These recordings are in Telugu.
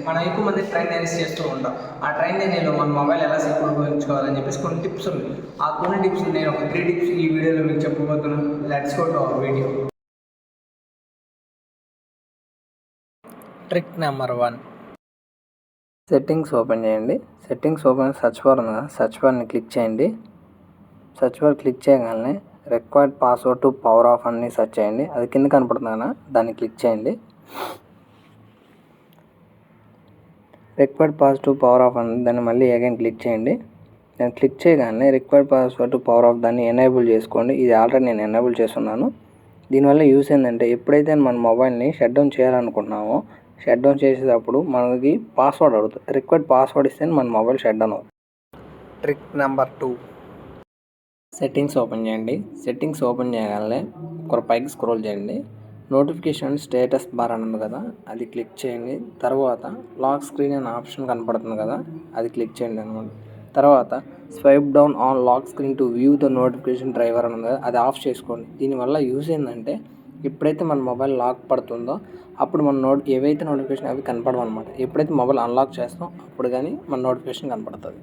మనం ఎక్కువ మంది ట్రైన్ జర్నీస్ చేస్తూ ఉంటాం. ఆ ట్రైన్ జర్నీలో మన మొబైల్ ఎలా సెక్యూర్గా ఉంచుకోవాలని చెప్పేసి కొన్ని టిప్స్ ఉన్నాయి. ఆ కొన్ని టిప్స్ నేను ఒక 3 టిప్స్ ఈ వీడియోలో మీకు చెప్పబోతున్నాను. Let's go to our video. Trick number 1, settings open చేయండి. సెట్టింగ్స్ ఓపెన్ సర్చ్ బార్ ఉంది కదా, సర్చ్ బార్ని క్లిక్ చేయండి. సర్చ్ బార్ క్లిక్ చేయగానే required password to power of అని సెర్చ్ చేయండి. అది కింద కనపడుతుంది కదా, దాన్ని క్లిక్ చేయండి. Required password to power of అని దాన్ని మళ్ళీ అగైన్ క్లిక్ చేయండి. నేను క్లిక్ చేయగానే required password to power of దాన్ని ఎనేబుల్ చేసుకోండి. ఇది ఆల్రెడీ నేను ఎనేబుల్ చేస్తున్నాను. దీనివల్ల యూస్ ఏంటంటే ఎప్పుడైతే మన మొబైల్ని షట్ డౌన్ చేయాలనుకుంటున్నామో షట్ డౌన్ చేసేటప్పుడు మనకి పాస్వర్డ్ అడుగుతుంది. రిక్వైర్డ్ పాస్వర్డ్ ఇస్తే మన మొబైల్ షట్ డౌన్ అవుతుంది. ట్రిక్ నెంబర్ 2, సెట్టింగ్స్ ఓపెన్ చేయండి. సెట్టింగ్స్ ఓపెన్ చేయగానే ఒక పైకి స్క్రోల్ చేయండి. నోటిఫికేషన్ స్టేటస్ బార్ అని ఉంది కదా, అది క్లిక్ చేయండి. తర్వాత లాక్ స్క్రీన్ అనే ఆప్షన్ కనపడుతుంది కదా, అది క్లిక్ చేయండి అనమాట. తర్వాత swipe down on lock screen to view the notification driver అని ఉంది కదా, అది ఆఫ్ చేసుకోండి. దీనివల్ల యూజ్ ఏంటంటే ఎప్పుడైతే మన మొబైల్ లాక్ పడుతుందో అప్పుడు మన ఏవైతే నోటిఫికేషన్ అవి కనపడవు అనమాట. ఎప్పుడైతే మొబైల్ అన్లాక్ చేస్తామో అప్పుడు కానీ మన నోటిఫికేషన్ కనపడుతుంది.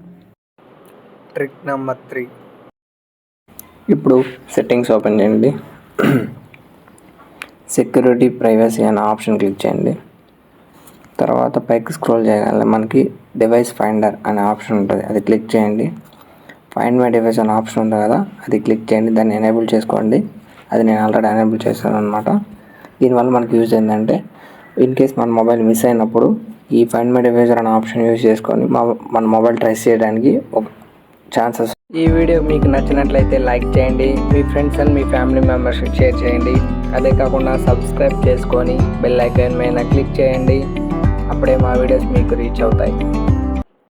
ట్రిక్ నెంబర్ 3, ఇప్పుడు సెట్టింగ్స్ ఓపెన్ చేయండి. సెక్యూరిటీ ప్రైవసీ అనే ఆప్షన్ క్లిక్ చేయండి. తర్వాత పైకి స్క్రోల్ చేయగానే మనకి డివైస్ ఫైండర్ అనే ఆప్షన్ ఉంటుంది, అది క్లిక్ చేయండి. ఫైండ్ మై డివైస్ అనే ఆప్షన్ ఉంది కదా, అది క్లిక్ చేయండి. దాన్ని ఎనేబుల్ చేసుకోండి. అది నేను ఆల్రెడీ ఎనేబుల్ చేశాను అనమాట. దీనివల్ల మనకి యూజ్ ఏంటంటే ఇన్ కేస్ మన మొబైల్ మిస్ అయినప్పుడు ఈ ఫైండ్ మై డివైస్ అనే ఆప్షన్ యూజ్ చేసుకొని మన మొబైల్ ట్రేస్ చేయడానికి ఒక ఛాన్సెస్. ఈ వీడియో మీకు నచ్చినట్లయితే లైక్ చేయండి, మీ ఫ్రెండ్స్ అండ్ మీ ఫ్యామిలీ మెంబర్స్కి షేర్ చేయండి. అదే కాకుండా సబ్స్క్రైబ్ చేసుకొని బెల్ ఐకాన్ మీద క్లిక్ చేయండి. అప్పుడే మా వీడియోస్ మీకు రీచ్ అవుతాయి.